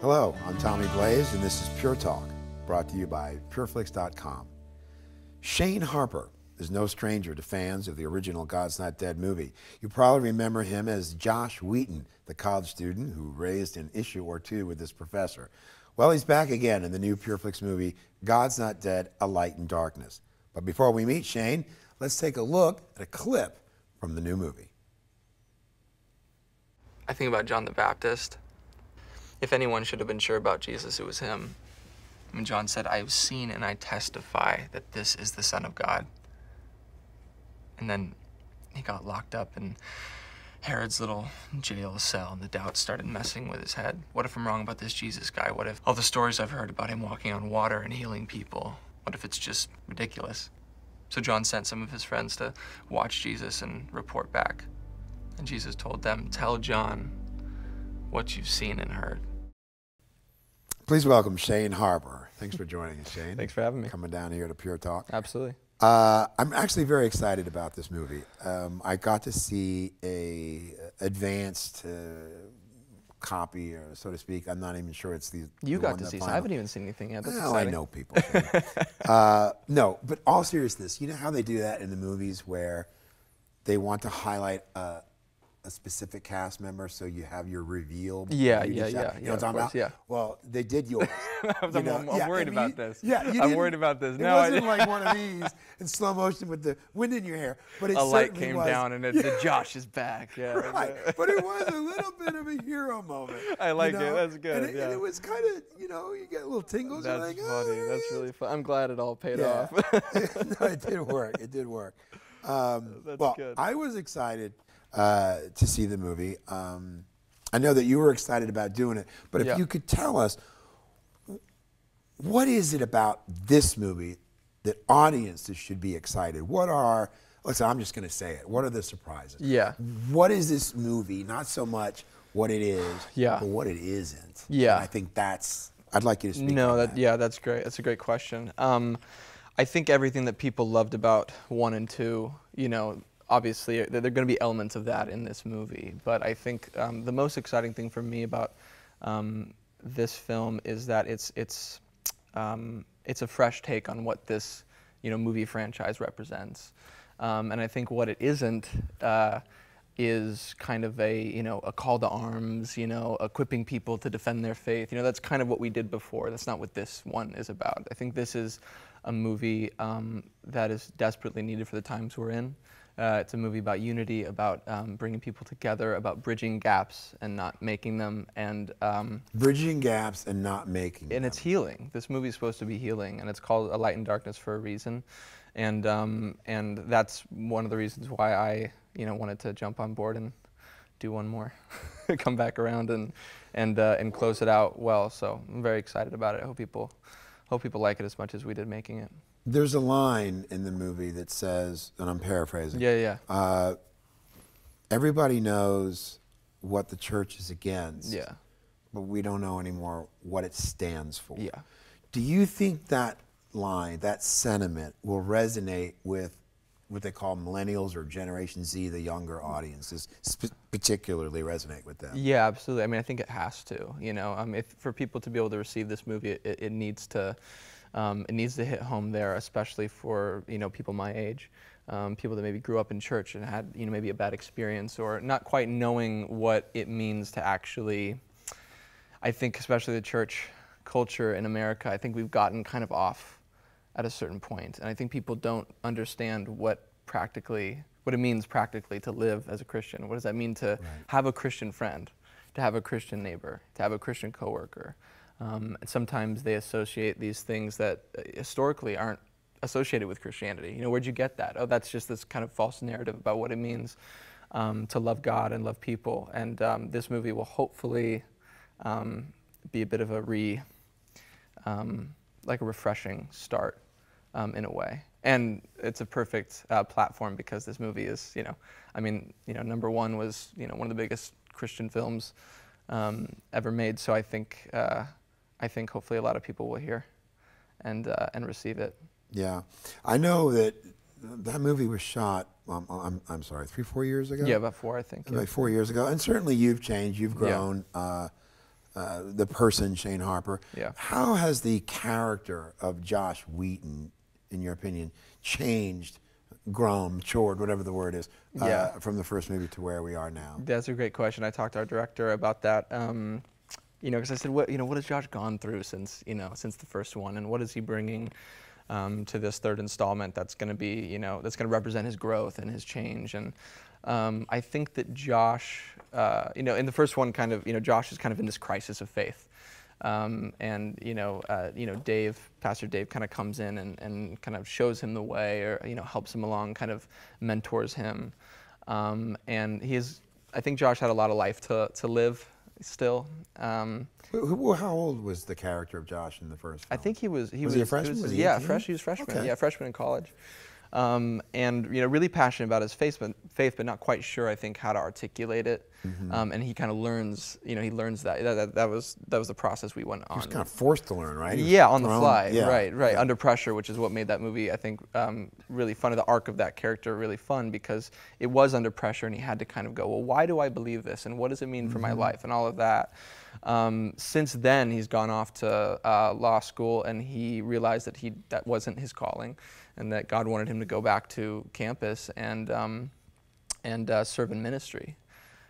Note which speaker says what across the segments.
Speaker 1: Hello, I'm Tommy Blaze, and this is Pure Talk, brought to you by PureFlix.com. Shane Harper is no stranger to fans of the original God's Not Dead movie. You probably remember him as Josh Wheaton, the college student who raised an issue or two with his professor. Well, he's back again in the new PureFlix movie, God's Not Dead, A Light in Darkness. But before we meet Shane, let's take a look at a clip from the new movie.
Speaker 2: I think about John the Baptist. If anyone should have been sure about Jesus, it was him. When John said, "I have seen and I testify that this is the Son of God." And then he got locked up in Herod's little jail cell, and the doubts started messing with his head. What if I'm wrong about this Jesus guy? What if all the stories I've heard about him walking on water and healing people, what if it's just ridiculous? So John sent some of his friends to watch Jesus and report back. And Jesus told them, "Tell John what you've seen and heard."
Speaker 1: Please welcome Shane Harper. Thanks for joining us, Shane.
Speaker 2: Thanks for having me.
Speaker 1: Coming down here to Pure Talk.
Speaker 2: Absolutely.
Speaker 1: I'm actually very excited about this movie. I got to see a advanced copy, or so to speak. I'm not even sure it's the
Speaker 2: You
Speaker 1: the
Speaker 2: got
Speaker 1: one
Speaker 2: to
Speaker 1: that
Speaker 2: see, so
Speaker 1: final.
Speaker 2: I haven't even seen anything yet. That's
Speaker 1: Well, I
Speaker 2: exciting.
Speaker 1: know people. No, but all seriousness, you know how they do that in the movies where they want to highlight a specific cast member, so you have your reveal.
Speaker 2: Yeah,
Speaker 1: beauty
Speaker 2: yeah,
Speaker 1: shot.
Speaker 2: yeah,
Speaker 1: You know what I'm
Speaker 2: yeah, of
Speaker 1: talking
Speaker 2: course,
Speaker 1: about?
Speaker 2: yeah.
Speaker 1: Well, they did yours.
Speaker 2: I'm worried about this.
Speaker 1: Yeah, you
Speaker 2: I'm
Speaker 1: didn't-
Speaker 2: worried about this.
Speaker 1: It
Speaker 2: No,
Speaker 1: wasn't like one of these in slow motion with the wind in your hair, but it
Speaker 2: a light
Speaker 1: certainly
Speaker 2: came
Speaker 1: was.
Speaker 2: down and the Josh is back. Yeah.
Speaker 1: Right, but it was a little bit of a hero moment.
Speaker 2: I like
Speaker 1: you
Speaker 2: it.
Speaker 1: know?
Speaker 2: That's good,
Speaker 1: And
Speaker 2: yeah.
Speaker 1: it was kind of, you get little tingles.
Speaker 2: That's
Speaker 1: you're like,
Speaker 2: funny.
Speaker 1: oh,
Speaker 2: That's really fun. I'm glad it all paid
Speaker 1: yeah.
Speaker 2: off.
Speaker 1: No, it did work. It did work.
Speaker 2: That's
Speaker 1: well,
Speaker 2: good.
Speaker 1: I was excited to see the movie. I know that you were excited about doing it, but if
Speaker 2: Yeah.
Speaker 1: you could tell us, what is it about this movie that audiences should be excited? Listen, I'm just going to say it. What are the surprises?
Speaker 2: Yeah.
Speaker 1: What is this movie? Not so much what it is,
Speaker 2: Yeah.
Speaker 1: but what it isn't.
Speaker 2: Yeah.
Speaker 1: And I think I'd like you to speak
Speaker 2: No,
Speaker 1: on
Speaker 2: that yeah, that's great. That's a great question. I think everything that people loved about 1 and 2, obviously there are going to be elements of that in this movie. But I think the most exciting thing for me about this film is that it's a fresh take on what this movie franchise represents. And I think what it isn't is kind of a call to arms, equipping people to defend their faith. That's kind of what we did before. That's not what this one is about. I think this is a movie that is desperately needed for the times we're in. It's a movie about unity, about bringing people together, about bridging gaps and not making them, and
Speaker 1: bridging gaps and not making them.
Speaker 2: and it's healing. This movie is supposed to be healing, and it's called A Light in Darkness for a reason, and that's one of the reasons why I wanted to jump on board and do one more, come back around and close it out well. So I'm very excited about it. I hope people like it as much as we did making it.
Speaker 1: There's a line in the movie that says, and I'm paraphrasing.
Speaker 2: Yeah.
Speaker 1: Everybody knows what the church is against.
Speaker 2: Yeah.
Speaker 1: But we don't know anymore what it stands for.
Speaker 2: Yeah.
Speaker 1: Do you think that line, that sentiment, will resonate with what they call millennials or Generation Z, the younger audiences, particularly resonate with them?
Speaker 2: Yeah, absolutely. I mean, I think it has to. For people to be able to receive this movie, it needs to hit home there, especially for people my age, people that maybe grew up in church and had maybe a bad experience or not quite knowing what it means to actually. I think especially the church culture in America, I think we've gotten kind of off at a certain point, and I think people don't understand what it means practically to live as a Christian. What does that mean to have a Christian friend, to have a Christian neighbor, to have a Christian coworker? And sometimes they associate these things that historically aren't associated with Christianity. Where'd you get that? Oh, that's just this kind of false narrative about what it means to love God and love people. And this movie will hopefully be a bit of a refreshing start in a way. And it's a perfect platform because this movie is, number one was, one of the biggest Christian films ever made. So I think hopefully a lot of people will hear and receive it.
Speaker 1: Yeah, I know that movie was shot. I'm sorry, 3-4 years ago.
Speaker 2: Yeah, about 4, I think.
Speaker 1: About 4 years ago, and certainly you've changed. You've grown. the person Shane Harper.
Speaker 2: Yeah.
Speaker 1: How has the character of Josh Wheaton, in your opinion, changed, grown, matured, whatever the word is,
Speaker 2: Yeah.
Speaker 1: from the first movie to where we are now?
Speaker 2: That's a great question. I talked to our director about that. You know, because I said, what has Josh gone through since the first one, and what is he bringing to this third installment that's going to be, that's going to represent his growth and his change. And I think that Josh, in the first one, kind of, Josh is kind of in this crisis of faith. And Pastor Dave kind of comes in and kind of shows him the way, or helps him along, kind of mentors him. And I think Josh had a lot of life to live still.
Speaker 1: How old was the character of Josh in the first film?
Speaker 2: I think he was
Speaker 1: he a freshman?
Speaker 2: he was
Speaker 1: 18?
Speaker 2: He was freshman.
Speaker 1: Okay.
Speaker 2: Yeah, freshman in college. And really passionate about his faith, but not quite sure, I think, how to articulate it. And he kind of learns, he learns that was the process we went on.
Speaker 1: He was kind of forced to learn, right?
Speaker 2: Yeah, on the fly,
Speaker 1: yeah.
Speaker 2: right,
Speaker 1: Yeah.
Speaker 2: under pressure, which is what made that movie, I think, really fun. The arc of that character really fun, because it was under pressure, and he had to kind of go, well, why do I believe this, and what does it mean for my life, and all of that. Since then, he's gone off to law school, and he realized that that wasn't his calling, and that God wanted him to go back to campus and serve in ministry.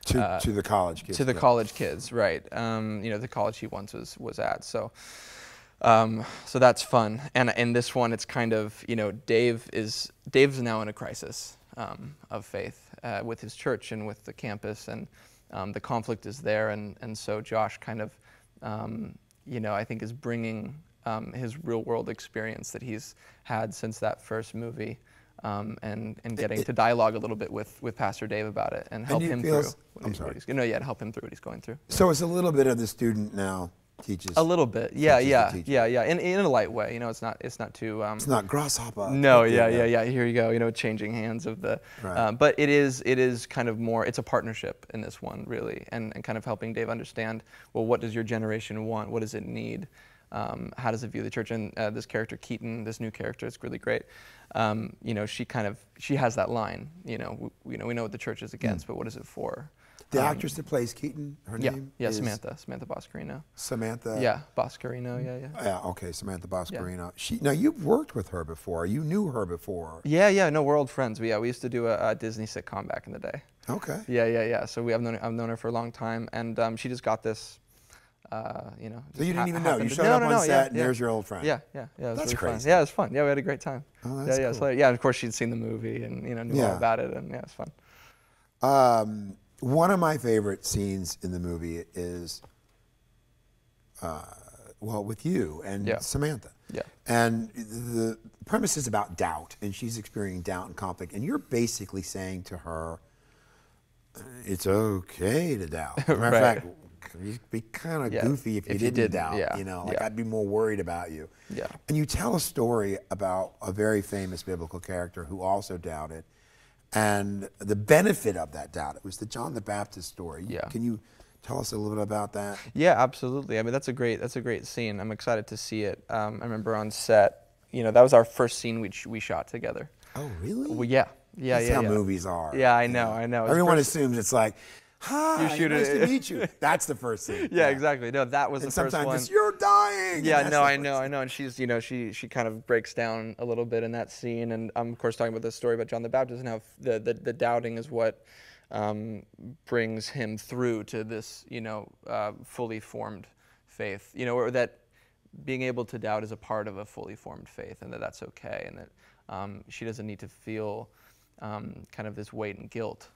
Speaker 1: To the college kids.
Speaker 2: To the college kids, right. The college he once was at. So that's fun. And in this one, it's kind of, Dave's now in a crisis of faith with his church and with the campus, and the conflict is there. And so Josh kind of, I think is bringing his real world experience that he's had since that first movie, and getting to dialogue a little bit with Pastor Dave about it, and help him through. Help him through what he's going through.
Speaker 1: So it's a little bit of the student now teaches.
Speaker 2: A little bit, yeah. In a light way, it's not too.
Speaker 1: It's not grasshopper.
Speaker 2: No, yeah. Here you go. Changing hands of the.
Speaker 1: Right.
Speaker 2: But it is kind of more. It's a partnership in this one, really, and kind of helping Dave understand. Well, what does your generation want? What does it need? How does it view the church? And this character, Keaton, this new character, is really great. She has that line. We know what the church is against, but what is it for?
Speaker 1: The actress that plays Keaton, her name is
Speaker 2: Samantha Boscarino.
Speaker 1: Samantha.
Speaker 2: Yeah, Boscarino. Yeah.
Speaker 1: Yeah. Okay, Samantha Boscarino.
Speaker 2: Yeah.
Speaker 1: Now you've worked with her before. You knew her before.
Speaker 2: Yeah. No, we're old friends. We used to do a Disney sitcom back in the day.
Speaker 1: Okay.
Speaker 2: Yeah. So I've known her for a long time, and she just got this.
Speaker 1: So you didn't even know. You showed up on set, and there's your old friend.
Speaker 2: Yeah. It was
Speaker 1: That's
Speaker 2: really
Speaker 1: crazy.
Speaker 2: Fun. Yeah, it was fun. Yeah, we had a great time.
Speaker 1: Oh, that's cool.
Speaker 2: So, of course she'd seen the movie and knew all about it, and it was
Speaker 1: fun. One of my favorite scenes in the movie is, with you and Samantha.
Speaker 2: Yeah.
Speaker 1: And the premise is about doubt, and she's experiencing doubt and conflict, and you're basically saying to her, it's okay to doubt. As a matter of fact, you'd be kind of goofy if you didn't doubt. I'd be more worried about you.
Speaker 2: Yeah.
Speaker 1: And you tell a story about a very famous biblical character who also doubted, and the benefit of that doubt. It was the John the Baptist story.
Speaker 2: Yeah.
Speaker 1: Can you tell us a little bit about that?
Speaker 2: Yeah, absolutely. I mean, that's a great scene. I'm excited to see it. I remember on set, that was our first scene we shot together.
Speaker 1: Oh, really?
Speaker 2: Well, yeah.
Speaker 1: That's how movies are.
Speaker 2: Yeah, I know.
Speaker 1: Everyone assumes it's like, hi,
Speaker 2: nice
Speaker 1: to meet you. That's the first scene.
Speaker 2: Yeah, exactly. No, that was the first one.
Speaker 1: Sometimes it's, you're dying.
Speaker 2: Yeah, no, I know. And she's, she kind of breaks down a little bit in that scene. And I'm, of course, talking about the story about John the Baptist, and how the doubting is what brings him through to this, fully formed faith. Or that being able to doubt is a part of a fully formed faith, and that's okay, and that she doesn't need to feel kind of this weight and guilt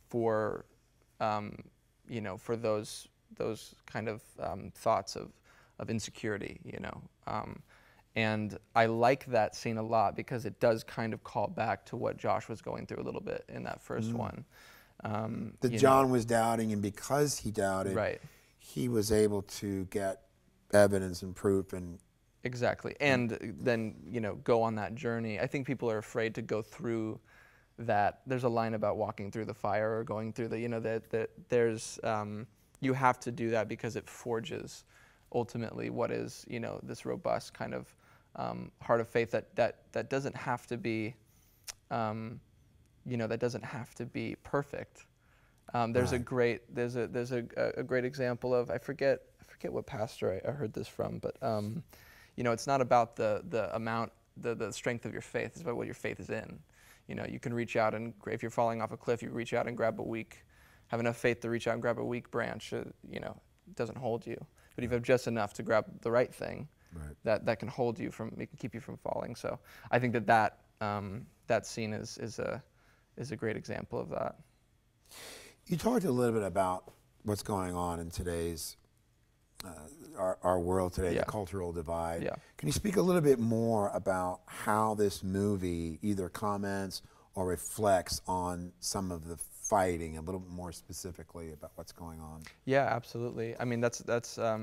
Speaker 2: for those kind of thoughts of insecurity, and I like that scene a lot, because it does kind of call back to what Josh was going through a little bit in that first one.
Speaker 1: John was doubting, and because he doubted,
Speaker 2: right,
Speaker 1: he was able to get evidence and proof and.
Speaker 2: Exactly, and then go on that journey. I think people are afraid to go through that. There's a line about walking through the fire or going through that there's you have to do that, because it forges ultimately what is this robust kind of heart of faith that doesn't have to be that doesn't have to be perfect. There's a
Speaker 1: Right.
Speaker 2: great a great example of I forget what pastor I heard this from, but it's not about the amount the strength of your faith. It's about what your faith is in. You can reach out and if you're falling off a cliff, you reach out and grab have enough faith to reach out and grab a weak branch. It doesn't hold you, but if you have just enough to grab the right thing,
Speaker 1: Right.
Speaker 2: that can hold you it can keep you from falling. So I think that scene is a great example of that.
Speaker 1: You talked a little bit about what's going on in today's our world today,
Speaker 2: Yeah.
Speaker 1: the cultural divide.
Speaker 2: Yeah.
Speaker 1: Can you speak a little bit more about how this movie either comments or reflects on some of the fighting, a little bit more specifically about what's going on?
Speaker 2: Yeah, absolutely. I mean, that's I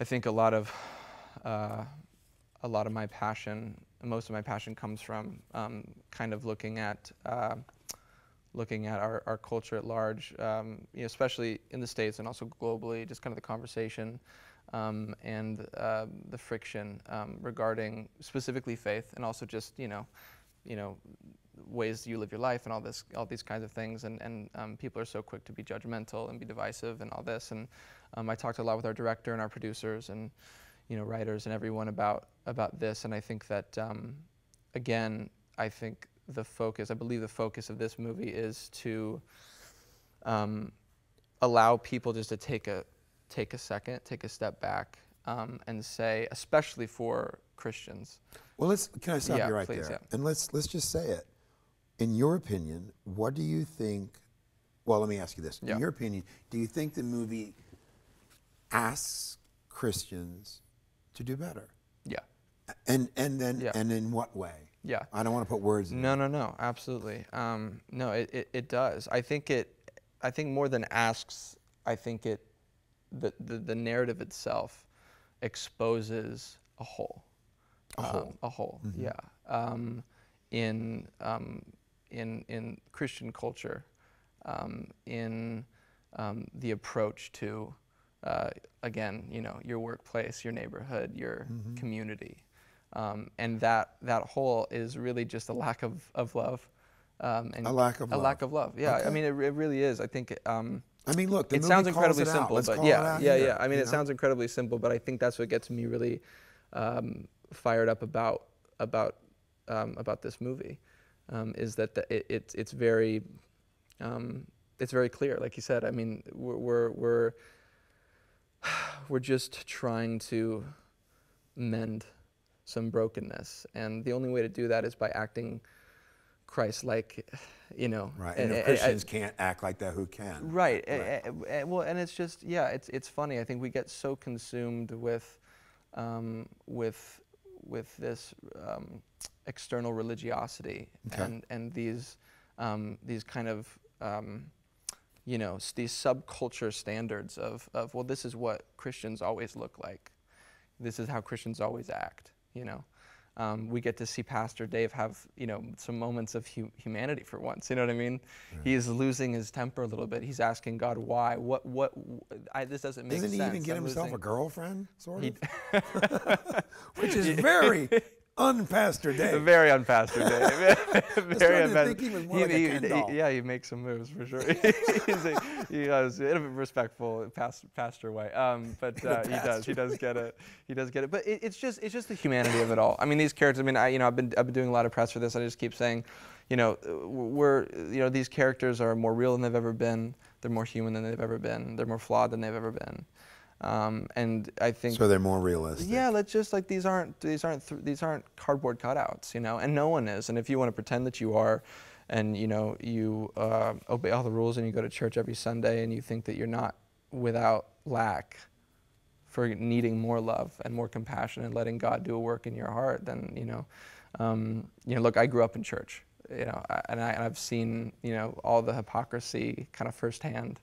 Speaker 2: think a lot of my passion, most of my passion comes from kind of looking at our culture at large, especially in the States and also globally, just kind of the conversation and the friction regarding specifically faith, and also just ways you live your life and all these kinds of things, and people are so quick to be judgmental and be divisive and all this. And I talked a lot with our director and our producers and writers and everyone about this, and I think that again, I believe the focus of this movie is to allow people just to take a second, take a step back, and say, especially for Christians.
Speaker 1: Well, can I stop
Speaker 2: Yeah,
Speaker 1: you right
Speaker 2: please,
Speaker 1: there?
Speaker 2: yeah.
Speaker 1: And let's just say it. In your opinion, what do you think? Well, let me ask you this.
Speaker 2: Yeah.
Speaker 1: In your opinion, do you think the movie asks Christians to do better?
Speaker 2: Yeah.
Speaker 1: And then
Speaker 2: Yeah.
Speaker 1: and in what way?
Speaker 2: Yeah.
Speaker 1: I don't want to put words in.
Speaker 2: No, absolutely. No, it does. I think more than asks, I think the narrative itself exposes a hole.
Speaker 1: A hole.
Speaker 2: Mm-hmm. Yeah. In Christian culture, in the approach to again, your workplace, your neighborhood, your community. And that hole is really just a lack of love. And
Speaker 1: A lack of
Speaker 2: a
Speaker 1: love.
Speaker 2: lack of love. Yeah,
Speaker 1: Okay.
Speaker 2: I mean, it really is. I think
Speaker 1: I mean, look, the
Speaker 2: it
Speaker 1: movie
Speaker 2: sounds
Speaker 1: calls
Speaker 2: incredibly
Speaker 1: it out.
Speaker 2: simple,
Speaker 1: Let's
Speaker 2: but
Speaker 1: call it out here,
Speaker 2: yeah. I mean,
Speaker 1: you
Speaker 2: it
Speaker 1: know?
Speaker 2: sounds incredibly simple, but I think that's what gets me really fired up about this movie, is that it's very clear, like you said. I mean, we're just trying to mend some brokenness, and the only way to do that is by acting Christ-like,
Speaker 1: Right. And if Christians can't act like that, who can?
Speaker 2: Right.
Speaker 1: Right.
Speaker 2: Well, and it's just, yeah, it's funny. I think we get so consumed with this external religiosity,
Speaker 1: Okay.
Speaker 2: and these kind of these subculture standards of well, this is what Christians always look like. This is how Christians always act. We get to see Pastor Dave have, some moments of humanity for once. You know what I mean?
Speaker 1: Right.
Speaker 2: He is losing his temper a little bit. He's asking God why. This doesn't make sense.
Speaker 1: Doesn't he even get himself a girlfriend, sort of?
Speaker 2: He-
Speaker 1: Which is very un-Pastor Dave.
Speaker 2: Very unpastor Dave. Very
Speaker 1: starting to think he was more like a Ken doll.
Speaker 2: Yeah, he makes some moves for sure. He has in a respectful pastor way. But he does get it. He does get it. But it's just the humanity of it all. I mean, these characters. I mean, I've been doing a lot of press for this. I just keep saying, these characters are more real than they've ever been. They're more human than they've ever been. They're more flawed than they've ever been. And I think
Speaker 1: So they're more realistic.
Speaker 2: yeah, let's just like these aren't cardboard cutouts, and no one is. And if you want to pretend that you are, and you obey all the rules and you go to church every Sunday and you think that you're not without lack for needing more love and more compassion and letting God do a work in your heart, then look, I grew up in church, and I've seen all the hypocrisy kind of firsthand.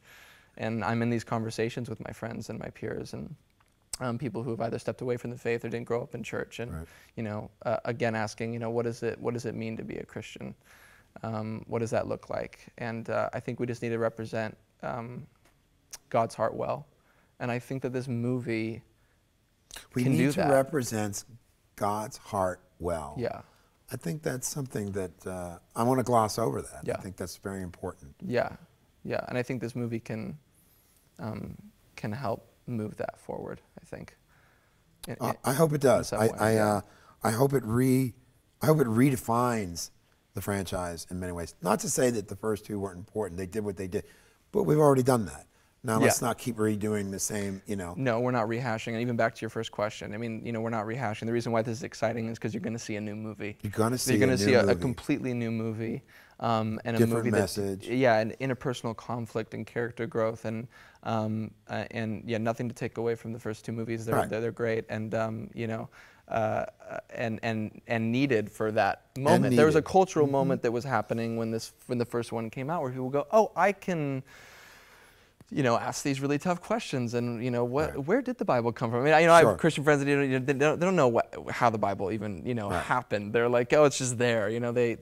Speaker 2: And I'm in these conversations with my friends and my peers and people who have either stepped away from the faith or didn't grow up in church, and
Speaker 1: Right.
Speaker 2: Again asking, what does it mean to be a Christian? What does that look like? And I think we just need to represent God's heart well, and I think that this movie
Speaker 1: We
Speaker 2: can
Speaker 1: need
Speaker 2: do
Speaker 1: to
Speaker 2: that.
Speaker 1: represent God's heart well.
Speaker 2: Yeah.
Speaker 1: I think that's something that I want to gloss over that.
Speaker 2: Yeah.
Speaker 1: I think that's very important.
Speaker 2: Yeah, yeah, and I think this movie can help move that forward. I think.
Speaker 1: I hope it does.
Speaker 2: I
Speaker 1: hope it redefines the franchise in many ways. Not to say that the first two weren't important. They did what they did, but we've already done that. Now let's not keep redoing the same,
Speaker 2: No, we're not rehashing. And even back to your first question, I mean, we're not rehashing. The reason why this is exciting is because you're going to see a new movie.
Speaker 1: You're going to see
Speaker 2: a completely new movie, and a
Speaker 1: different
Speaker 2: movie
Speaker 1: message.
Speaker 2: an interpersonal conflict and character growth, and nothing to take away from the first two movies. They're great, and and needed for that moment. There was a cultural moment that was happening when the first one came out, where people go, oh, I can. Ask these really tough questions, and where did the Bible come from? I mean, I have Christian friends that they don't know how the Bible even happened. They're like, oh, it's just there.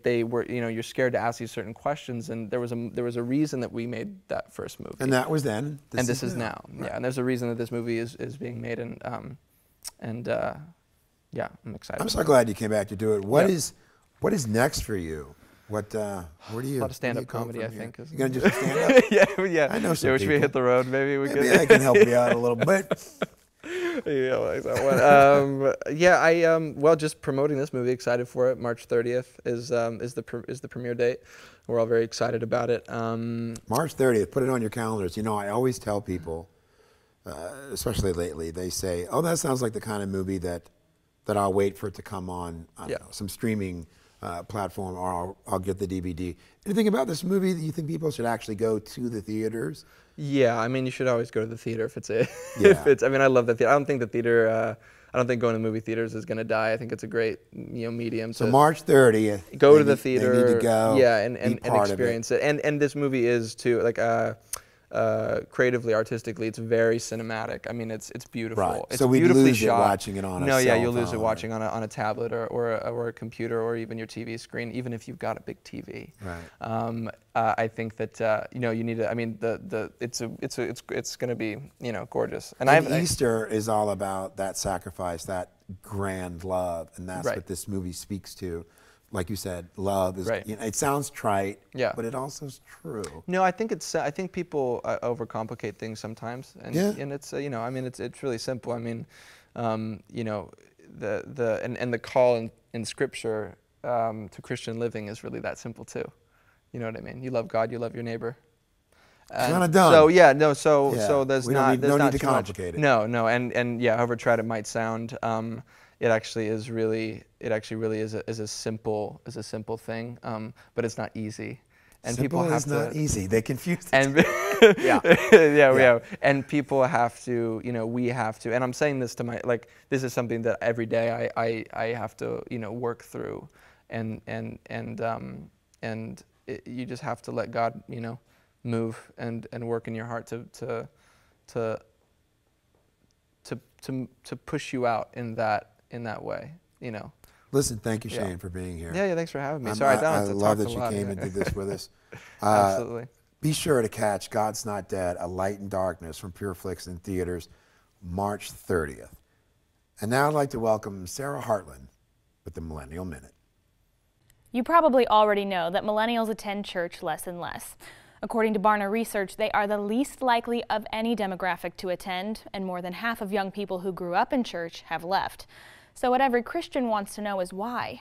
Speaker 2: They were you're scared to ask these certain questions, and there was a reason that we made that first movie.
Speaker 1: And that was then.
Speaker 2: This is now. Right. Yeah, and there's a reason that this movie is being made, and yeah, I'm excited.
Speaker 1: I'm so glad you came back to do it. What is next for you? Where do you?
Speaker 2: A lot of stand-up comedy, I think.
Speaker 1: You're gonna do some stand-up?
Speaker 2: yeah.
Speaker 1: I know some
Speaker 2: wish we hit the road. Maybe we could.
Speaker 1: I can help you out a little bit.
Speaker 2: Yeah, like that one. Well, just promoting this movie. Excited for it. March 30th is the premiere date. We're all very excited about it.
Speaker 1: March 30th. Put it on your calendars. I always tell people, especially lately, they say, "Oh, that sounds like the kind of movie that I'll wait for it to come on. I don't know, some streaming." Platform, or I'll get the DVD. Anything about this movie that you think people should actually go to the theaters?
Speaker 2: Yeah, I mean, you should always go to the theater if it's I mean, I love the theater. I don't think the theater. I don't think going to movie theaters is going to die. I think it's a great medium.
Speaker 1: So March 30th.
Speaker 2: Go to the theater.
Speaker 1: They need to go.
Speaker 2: Yeah, and experience it. And this movie is too creatively, artistically, it's very cinematic. I mean, it's beautiful.
Speaker 1: Right.
Speaker 2: It's
Speaker 1: so we
Speaker 2: beautifully
Speaker 1: lose
Speaker 2: shot.
Speaker 1: it watching it on a
Speaker 2: cell
Speaker 1: phone.
Speaker 2: You'll lose it watching on a tablet or a computer or even your TV screen, even if you've got a big TV.
Speaker 1: Right.
Speaker 2: I think that you need to. I mean, it's going to be gorgeous.
Speaker 1: And Easter is all about that sacrifice, that grand love, and that's what this movie speaks to. Like you said, love is.
Speaker 2: Right.
Speaker 1: It sounds trite, but it also is true.
Speaker 2: No, I think people overcomplicate things sometimes, and it's I mean it's really simple. I mean, the call in Scripture to Christian living is really that simple too. You know what I mean? You love God, you love your neighbor.
Speaker 1: Kind of done.
Speaker 2: So so there's no need to
Speaker 1: complicate it.
Speaker 2: No, and however trite it might sound. It actually really is a simple thing, but it's not easy, and
Speaker 1: simple
Speaker 2: people have
Speaker 1: is not easy. They confuse it.
Speaker 2: And and people have to, we have to, and I'm saying this to this is something that every day I have to work through, and you just have to let God move and work in your heart to push you out in that way,
Speaker 1: Listen, thank you, Shane, for being here.
Speaker 2: Yeah, thanks for having me. Sorry, I
Speaker 1: love that you came and did this with us.
Speaker 2: Absolutely.
Speaker 1: Be sure to catch God's Not Dead, A Light in Darkness from PureFlix in theaters March 30th. And now I'd like to welcome Sarah Hartland with the Millennial Minute.
Speaker 3: You probably already know that millennials attend church less and less. According to Barna research, they are the least likely of any demographic to attend, and more than half of young people who grew up in church have left. So what every Christian wants to know is why.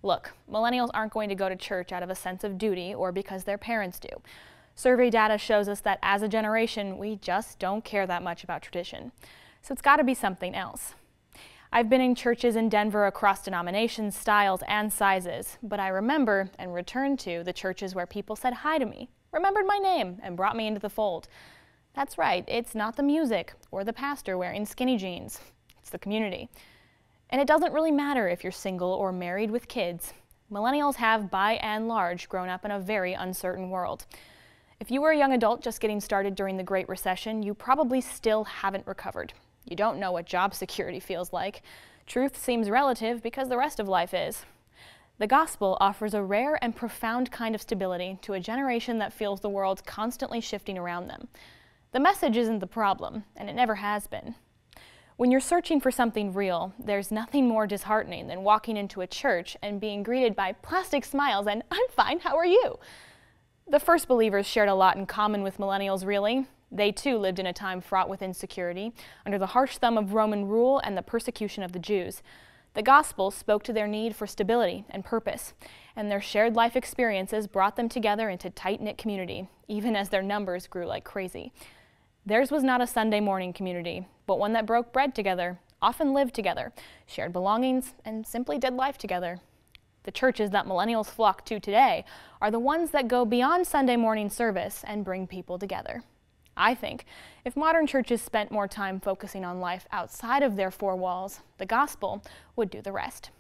Speaker 3: Look, millennials aren't going to go to church out of a sense of duty or because their parents do. Survey data shows us that as a generation, we just don't care that much about tradition. So it's got to be something else. I've been in churches in Denver across denominations, styles, and sizes, but I remember and return to the churches where people said hi to me, remembered my name, and brought me into the fold. That's right, it's not the music or the pastor wearing skinny jeans. It's the community. And it doesn't really matter if you're single or married with kids. Millennials have, by and large, grown up in a very uncertain world. If you were a young adult just getting started during the Great Recession, you probably still haven't recovered. You don't know what job security feels like. Truth seems relative because the rest of life is. The gospel offers a rare and profound kind of stability to a generation that feels the world constantly shifting around them. The message isn't the problem, and it never has been. When you're searching for something real, there's nothing more disheartening than walking into a church and being greeted by plastic smiles and "I'm fine, how are you?" The first believers shared a lot in common with millennials, really. They too lived in a time fraught with insecurity, under the harsh thumb of Roman rule and the persecution of the Jews. The gospel spoke to their need for stability and purpose, and their shared life experiences brought them together into tight-knit community, even as their numbers grew like crazy. Theirs was not a Sunday morning community, but one that broke bread together, often lived together, shared belongings, and simply did life together. The churches that millennials flock to today are the ones that go beyond Sunday morning service and bring people together. I think if modern churches spent more time focusing on life outside of their four walls, the gospel would do the rest.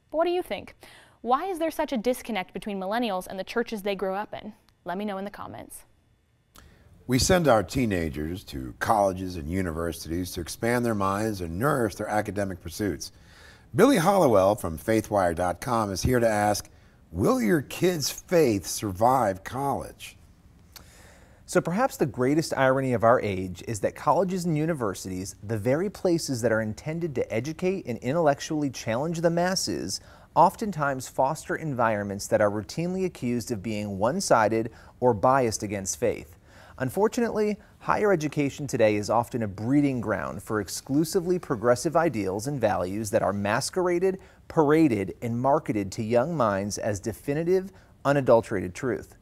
Speaker 3: But what do you think? Why is there such a disconnect between millennials and the churches they grew up in? Let me know in the comments.
Speaker 1: We send our teenagers to colleges and universities to expand their minds and nourish their academic pursuits. Billy Hollowell from faithwire.com is here to ask, will your kids' faith survive college?
Speaker 4: So perhaps the greatest irony of our age is that colleges and universities, the very places that are intended to educate and intellectually challenge the masses, oftentimes foster environments that are routinely accused of being one-sided or biased against faith. Unfortunately, higher education today is often a breeding ground for exclusively progressive ideals and values that are masqueraded, paraded, and marketed to young minds as definitive, unadulterated truth.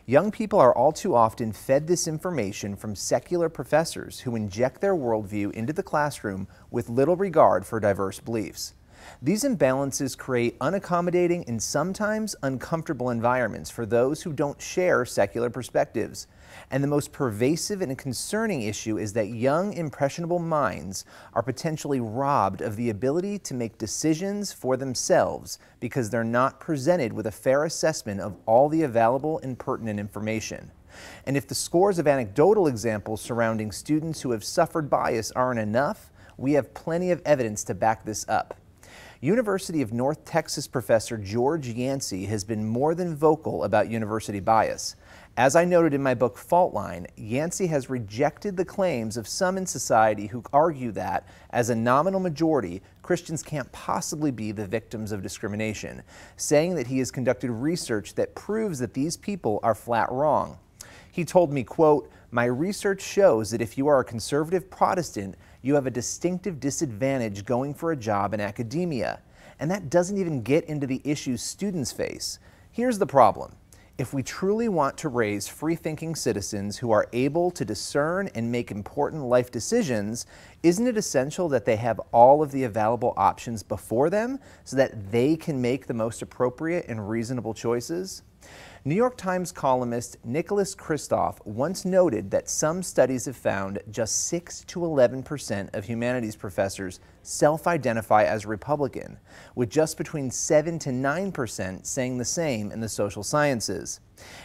Speaker 4: Young people are all too often fed this information from secular professors who inject their worldview into the classroom with little regard for diverse beliefs. These imbalances create unaccommodating and sometimes uncomfortable environments for those who don't share secular perspectives. And the most pervasive and concerning issue is that young, impressionable minds are potentially robbed of the ability to make decisions for themselves because they're not presented with a fair assessment of all the available and pertinent information. And if the scores of anecdotal examples surrounding students who have suffered bias aren't enough, we have plenty of evidence to back this up. University of North Texas professor George Yancey has been more than vocal about university bias. As I noted in my book Fault Line, Yancey has rejected the claims of some in society who argue that, as a nominal majority, Christians can't possibly be the victims of discrimination, saying that he has conducted research that proves that these people are flat wrong. He told me, quote, "My research shows that if you are a conservative Protestant, you have a distinctive disadvantage going for a job in academia. And that doesn't even get into the issues students face. Here's the problem. If we truly want to raise free-thinking citizens who are able to discern and make important life decisions, isn't it essential that they have all of the available options before them so that they can make the most appropriate and reasonable choices?" New York Times columnist Nicholas Kristof once noted that some studies have found just 6 to 11% of humanities professors self-identify as Republican, with just between 7 to 9% saying the same in the social sciences.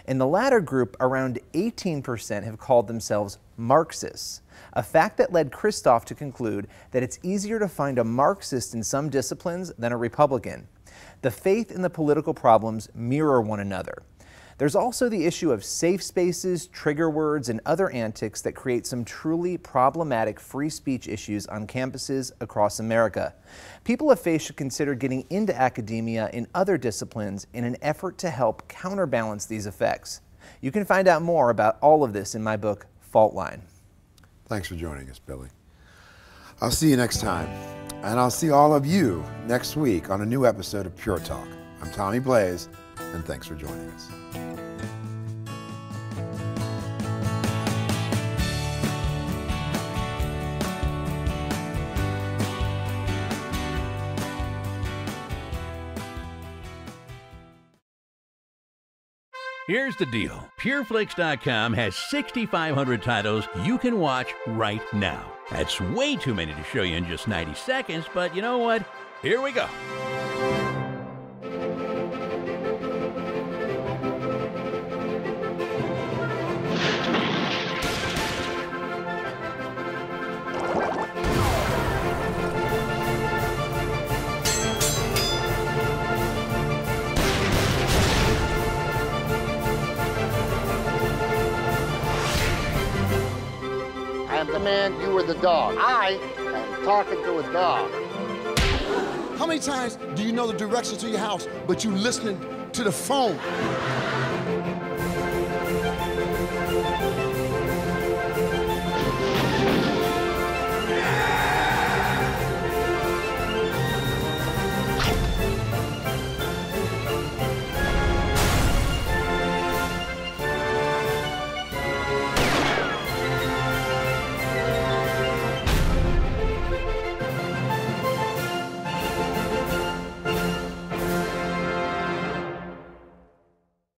Speaker 4: In the latter group, around 18% have called themselves Marxists, a fact that led Kristof to conclude that it's easier to find a Marxist in some disciplines than a Republican. The faith and the political problems mirror one another. There's also the issue of safe spaces, trigger words, and other antics that create some truly problematic free speech issues on campuses across America. People of faith should consider getting into academia in other disciplines in an effort to help counterbalance these effects. You can find out more about all of this in my book, Fault Line.
Speaker 1: Thanks for joining us, Billy. I'll see you next time, and I'll see all of you next week on a new episode of Pure Talk. I'm Tommy Blaze, and thanks for joining us.
Speaker 5: Here's the deal. PureFlix.com has 6,500 titles you can watch right now. That's way too many to show you in just 90 seconds, but you know what? Here we go.
Speaker 6: I am the man, you are the dog. I am talking to a dog.
Speaker 7: How many times do you know the directions to your house, but you listening to the phone?